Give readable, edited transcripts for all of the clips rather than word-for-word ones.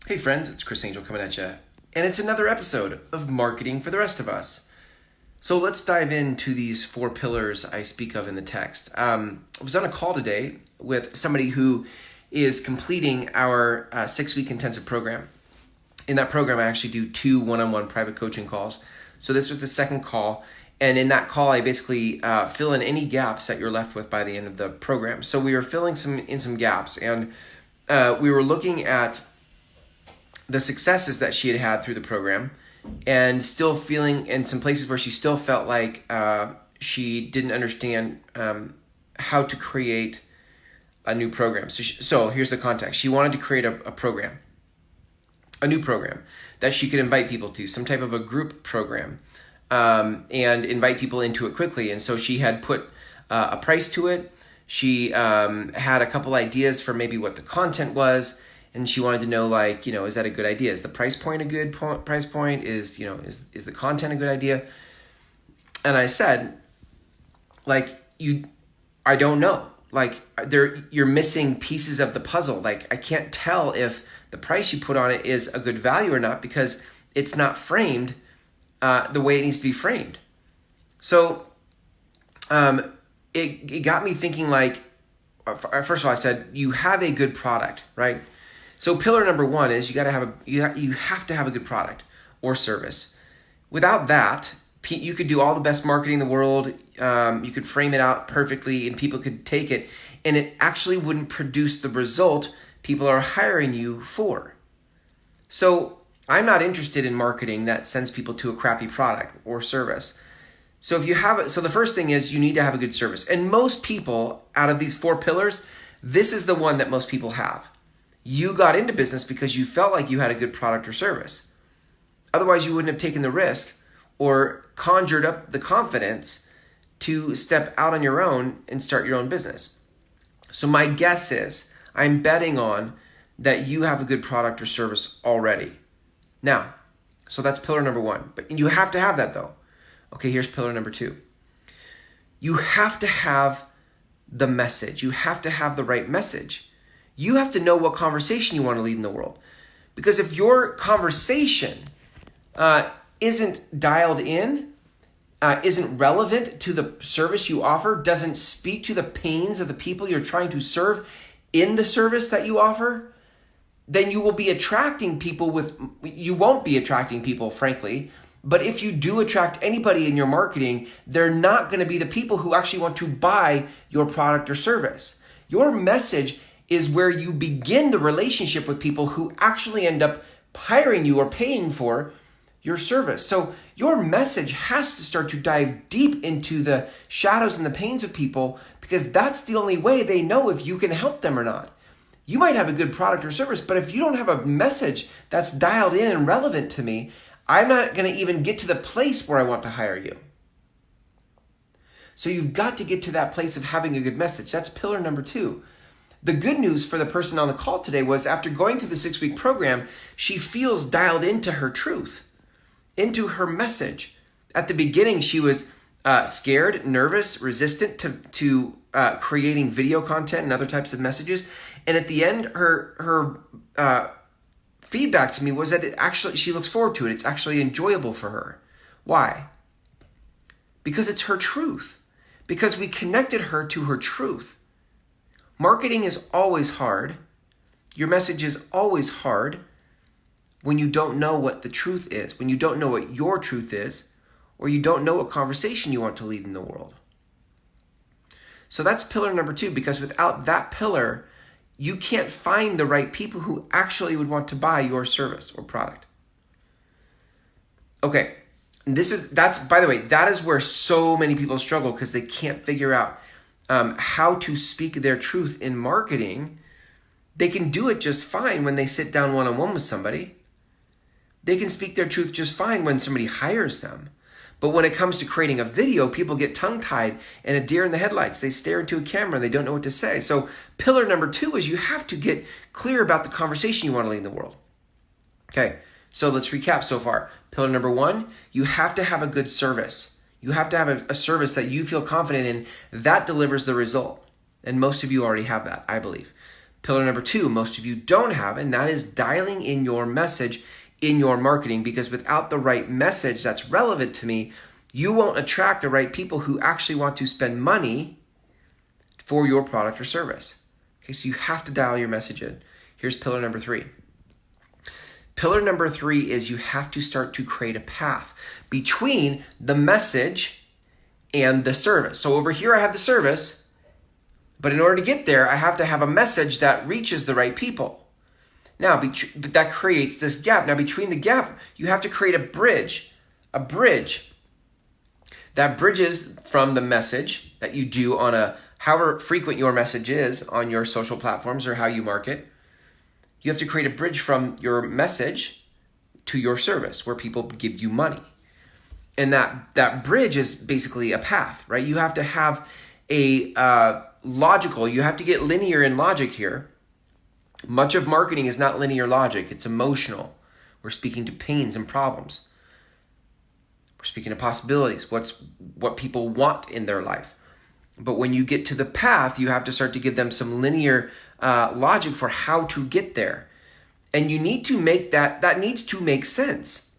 Hey friends, it's Chris Angel coming at you, and it's another episode of Marketing for the Rest of Us. So let's dive into these 4 pillars I speak of in the text. I was on a call today with somebody who is completing our 6-week intensive program. In that program, I actually do 2 one-on-one private coaching calls. So this was the second call, and in that call, I basically fill in any gaps that you're left with by the end of the program. So we were filling some gaps, and we were looking at the successes that she had had through the program, and still feeling in some places where she still felt like she didn't understand how to create a new program. So here's the context. She wanted to create a program, a new program that she could invite people to, some type of a group program, and invite people into it quickly. And so she had put a price to it. She had a couple ideas for maybe what the content was. And she wanted to know, is that a good idea? Is the price point a good price point? Is the content a good idea? And I said, I don't know. You're missing pieces of the puzzle. I can't tell if the price you put on it is a good value or not because it's not framed the way it needs to be framed. So it got me thinking. First of all, I said you have a good product, right? So pillar number 1 is you have to have a good product or service. Without that, you could do all the best marketing in the world. You could frame it out perfectly and people could take it, and it actually wouldn't produce the result people are hiring you for. So I'm not interested in marketing that sends people to a crappy product or service. So the first thing is you need to have a good service. And most people, out of these 4 pillars, this is the one that most people have. You got into business because you felt like you had a good product or service. Otherwise, you wouldn't have taken the risk or conjured up the confidence to step out on your own and start your own business. So my guess is I'm betting on that you have a good product or service already. Now, so that's pillar number 1. But you have to have that though. Okay, here's pillar number 2. You have to have the message. You have to have the right message. You have to know what conversation you want to lead in the world. Because if your conversation isn't dialed in, isn't relevant to the service you offer, doesn't speak to the pains of the people you're trying to serve in the service that you offer, then you will be attracting people you won't be attracting people, frankly. But if you do attract anybody in your marketing, they're not going to be the people who actually want to buy your product or service. Your message is where you begin the relationship with people who actually end up hiring you or paying for your service. So your message has to start to dive deep into the shadows and the pains of people, because that's the only way they know if you can help them or not. You might have a good product or service, but if you don't have a message that's dialed in and relevant to me, I'm not going to even get to the place where I want to hire you. So you've got to get to that place of having a good message. That's pillar number 2. The good news for the person on the call today was after going through the 6-week program, she feels dialed into her truth, into her message. At the beginning, she was scared, nervous, resistant to creating video content and other types of messages. And at the end, her feedback to me was that she looks forward to it. It's actually enjoyable for her. Why? Because it's her truth. Because we connected her to her truth. Marketing is always hard. Your message is always hard when you don't know what the truth is, when you don't know what your truth is, or you don't know what conversation you want to lead in the world. So that's pillar number 2, because without that pillar, you can't find the right people who actually would want to buy your service or product. Okay, by the way, that is where so many people struggle, because they can't figure out how to speak their truth in marketing. They can do it just fine when they sit down one-on-one with somebody. They can speak their truth just fine when somebody hires them. But when it comes to creating a video, people get tongue-tied and a deer in the headlights. They stare into a camera and they don't know what to say. So pillar number 2 is you have to get clear about the conversation you want to lead in the world. Okay, so let's recap so far. Pillar number 1, you have to have a good service. You have to have a service that you feel confident in that delivers the result. And most of you already have that, I believe. Pillar number 2, most of you don't have, and that is dialing in your message in your marketing, because without the right message that's relevant to me, you won't attract the right people who actually want to spend money for your product or service. Okay, so you have to dial your message in. Here's pillar number 3. Pillar number 3 is you have to start to create a path between the message and the service. So over here I have the service, but in order to get there, I have to have a message that reaches the right people. Now, but that creates this gap. Now, between the gap, you have to create a bridge that bridges from the message that you do on however frequent your message is on your social platforms or how you market. You have to create a bridge from your message to your service where people give you money. And that bridge is basically a path, right? You have to have a logical, you have to get linear in logic here. Much of marketing is not linear logic, it's emotional. We're speaking to pains and problems. We're speaking to possibilities, what people want in their life. But when you get to the path, you have to start to give them some linear logic for how to get there. And you need to make that needs to make sense.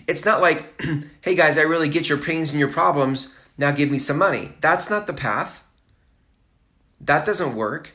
It's not like, hey guys, I really get your pains and your problems, now give me some money. That's not the path. That doesn't work.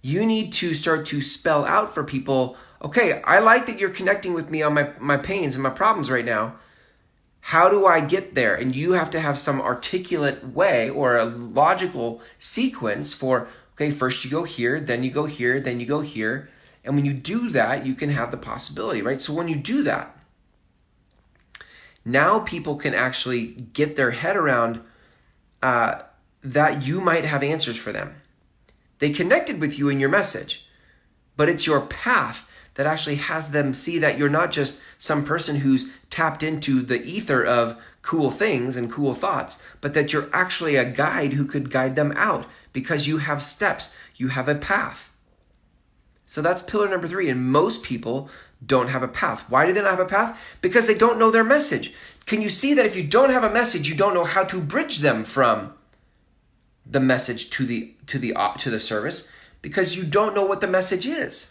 You need to start to spell out for people, okay, I like that you're connecting with me on my pains and my problems right now. How do I get there? And you have to have some articulate way or a logical sequence for, okay, first you go here, then you go here, then you go here. And when you do that, you can have the possibility, right? So when you do that, now people can actually get their head around that you might have answers for them. They connected with you in your message, but it's your path that actually has them see that you're not just some person who's tapped into the ether of cool things and cool thoughts, but that you're actually a guide who could guide them out because you have steps, you have a path. So that's pillar number 3, and most people don't have a path. Why do they not have a path? Because they don't know their message. Can you see that if you don't have a message, you don't know how to bridge them from the message to the service, because you don't know what the message is.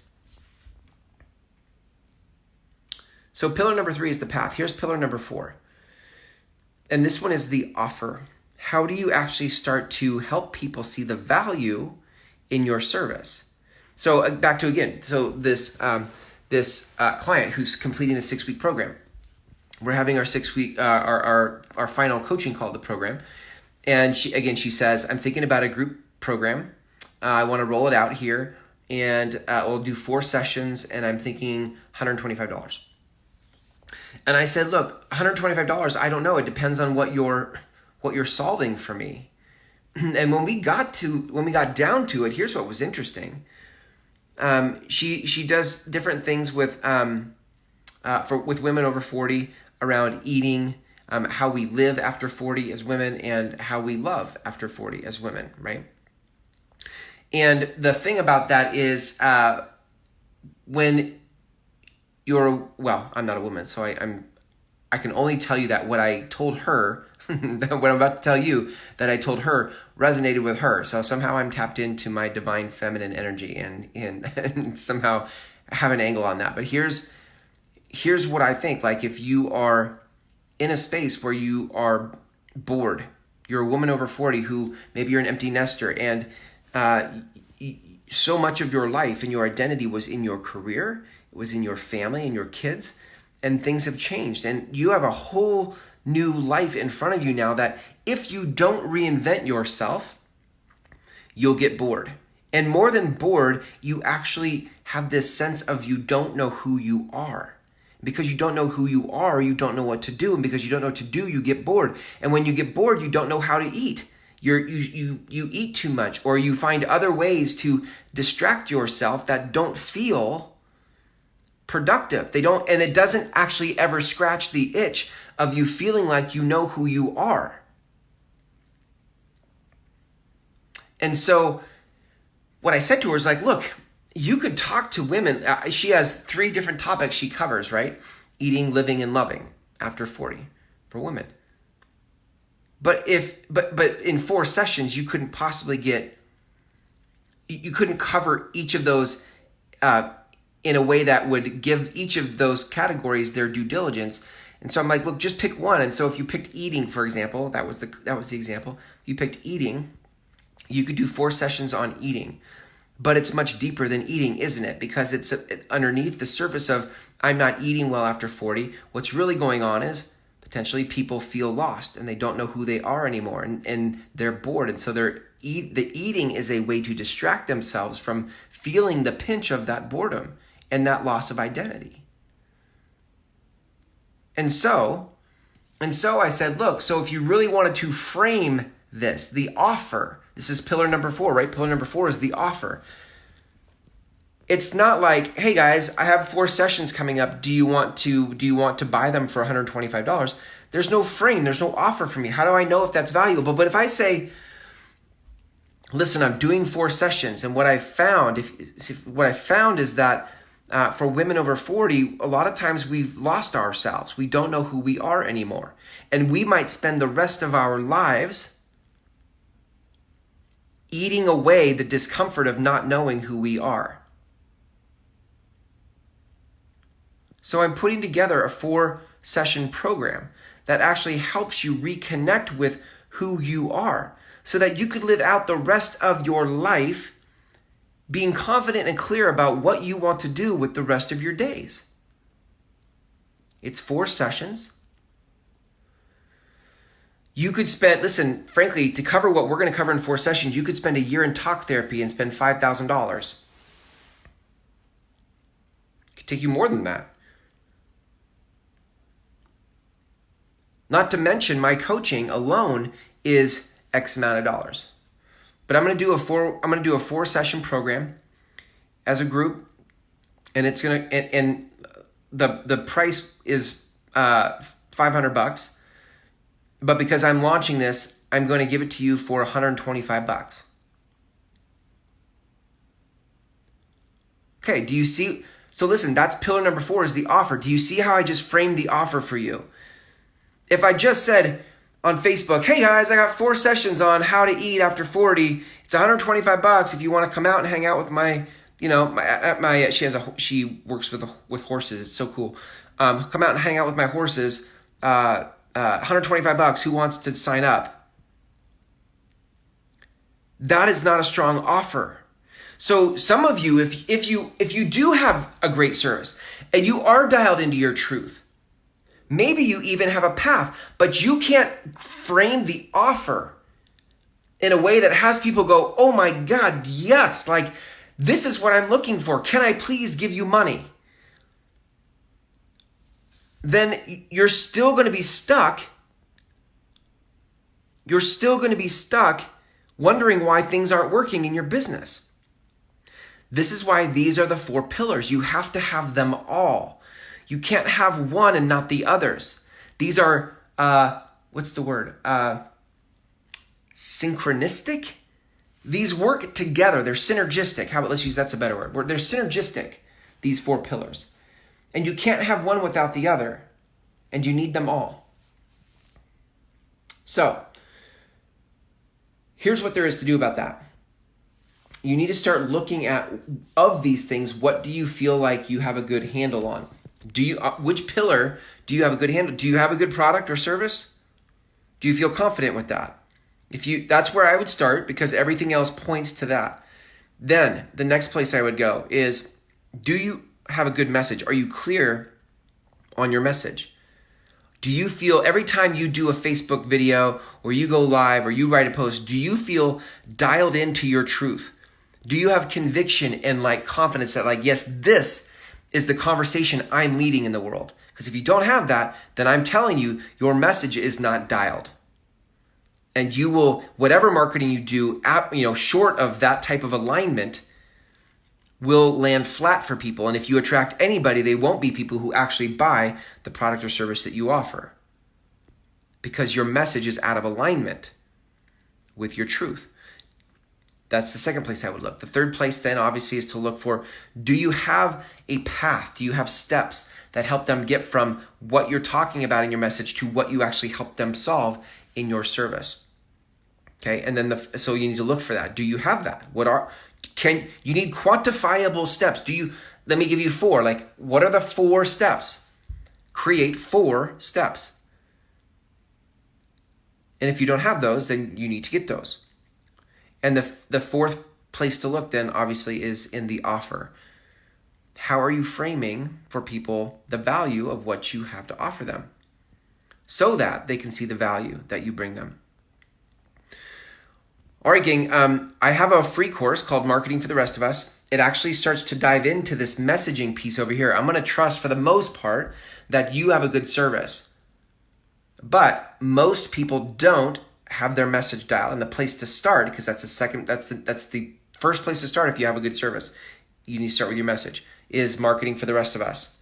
So pillar number 3 is the path. Here's pillar number 4. And this one is the offer. How do you actually start to help people see the value in your service? So back to again, so this client who's completing a 6-week program. We're having our 6-week, our final coaching call of the program. And she says, I'm thinking about a group program. I want to roll it out here, and we'll do 4 sessions, and I'm thinking $125. And I said, look, $125, I don't know. It depends on what you're solving for me. And when we got down to it, here's what was interesting. She does different things with women over 40 around eating, how we live after 40 as women, and how we love after 40 as women, right? And the thing about that is when you're, well, I'm not a woman, so I can only tell you that what I told her, what I'm about to tell you, that I told her resonated with her. So somehow I'm tapped into my divine feminine energy and somehow have an angle on that. But here's what I think. Like, if you are in a space where you are bored, you're a woman over 40 who maybe you're an empty nester, and so much of your life and your identity was in your career, it was in your family and your kids, and things have changed. And you have a whole new life in front of you now that if you don't reinvent yourself, you'll get bored. And more than bored, you actually have this sense of you don't know who you are. Because you don't know who you are, you don't know what to do. And because you don't know what to do, you get bored. And when you get bored, you don't know how to eat. You eat too much, or you find other ways to distract yourself that don't feel productive. They don't, and it doesn't actually ever scratch the itch of you feeling like you know who you are. And so what I said to her is like, look, you could talk to women. She has 3 different topics she covers, right? Eating, living, and loving after 40 for women. But in 4 sessions, you couldn't possibly get you couldn't cover each of those in a way that would give each of those categories their due diligence. And so I'm like, look, just pick one. And so if you picked eating, for example, that was the example. If you picked eating, you could do 4 sessions on eating. But it's much deeper than eating, isn't it? Because it's underneath the surface of I'm not eating well after 40. What's really going on is potentially people feel lost and they don't know who they are anymore, and they're bored. And so the eating is a way to distract themselves from feeling the pinch of that boredom and that loss of identity. And so I said, look, so if you really wanted to frame this, the offer, this is pillar number 4, right? Pillar number 4 is the offer. It's not like, hey guys, I have 4 sessions coming up. Do you want to buy them for $125? There's no frame, there's no offer for me. How do I know if that's valuable? But if I say, listen, I'm doing 4 sessions, and what I found is that for women over 40, a lot of times we've lost ourselves. We don't know who we are anymore. And we might spend the rest of our lives eating away the discomfort of not knowing who we are. So I'm putting together a 4-session program that actually helps you reconnect with who you are so that you could live out the rest of your life being confident and clear about what you want to do with the rest of your days. It's 4 sessions. You could spend, listen, frankly, to cover what we're going to cover in 4 sessions, you could spend a year in talk therapy and spend $5,000. It could take you more than that. Not to mention my coaching alone is X amount of dollars. But I'm going to do a 4-session program as a group, and it's going to and the price is $500. But because I'm launching this, I'm going to give it to you for $125. Okay, do you see? So listen, that's pillar number 4 is the offer. Do you see how I just framed the offer for you? If I just said on Facebook, hey guys, I got 4 sessions on how to eat after 40. It's $125 if you want to come out and hang out with my, she works with horses. It's so cool. Come out and hang out with my horses. $125. Who wants to sign up? That is not a strong offer. So some of you, if you do have a great service and you are dialed into your truth, maybe you even have a path, but you can't frame the offer in a way that has people go, oh my God, yes, like this is what I'm looking for. Can I please give you money? Then you're still going to be stuck. You're still going to be stuck wondering why things aren't working in your business. This is why these are the 4 pillars. You have to have them all. You can't have one and not the others. These are, what's the word? Synchronistic? These work together. They're synergistic. How about that's a better word. They're synergistic, these 4 pillars. And you can't have one without the other. And you need them all. So, here's what there is to do about that. You need to start looking at, of these things, what do you feel like you have a good handle on? Which pillar do you have a good handle? Do you have a good product or service? Do you feel confident with that? That's where I would start, because everything else points to that. Then the next place I would go is, do you have a good message? Are you clear on your message? Do you feel every time you do a Facebook video or you go live or you write a post, do you feel dialed into your truth? Do you have conviction and confidence that yes, this is the conversation I'm leading in the world? Because if you don't have that, then I'm telling you, your message is not dialed. And you will, whatever marketing you do, short of that type of alignment, will land flat for people. And if you attract anybody, they won't be people who actually buy the product or service that you offer, because your message is out of alignment with your truth. That's the second place I would look. The third place then obviously is to look for, do you have a path? Do you have steps that help them get from what you're talking about in your message to what you actually help them solve in your service? Okay, and then so you need to look for that. Do you have that? You need quantifiable steps. Let me give you 4. Like, what are the 4 steps? Create 4 steps. And if you don't have those, then you need to get those. And the 4th place to look then obviously is in the offer. How are you framing for people the value of what you have to offer them so that they can see the value that you bring them? All right, gang, I have a free course called Marketing for the Rest of Us. It actually starts to dive into this messaging piece over here. I'm going to trust for the most part that you have a good service. But most people don't have their message dialed. And the place to start, because that's the first place to start if you have a good service, you need to start with your message, is Marketing for the Rest of Us,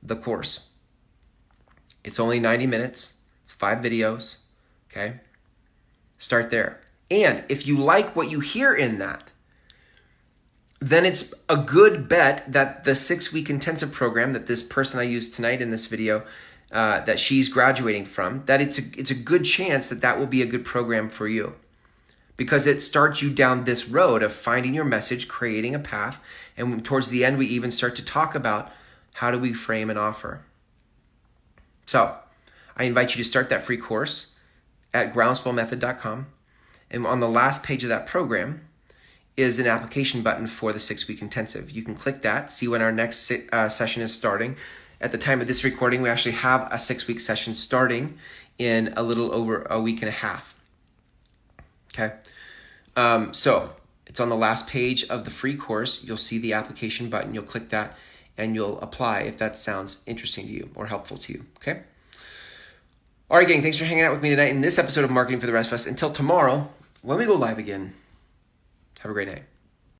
the course. It's only 90 minutes. It's 5 videos, okay? Start there. And if you like what you hear in that, then it's a good bet that the 6-week intensive program that this person I used tonight in this video, that she's graduating from, that it's a good chance that will be a good program for you, because it starts you down this road of finding your message, creating a path, and towards the end we even start to talk about how do we frame an offer. So I invite you to start that free course at groundswellmethod.com. And on the last page of that program is an application button for the 6-week intensive. You can click that, see when our next session is starting. At the time of this recording, we actually have a 6-week session starting in a little over a week and a half. Okay. So it's on the last page of the free course. You'll see the application button. You'll click that and you'll apply if that sounds interesting to you or helpful to you. Okay. All right, gang, thanks for hanging out with me tonight in this episode of Marketing for the Rest of Us. Until tomorrow, when we go live again, have a great night.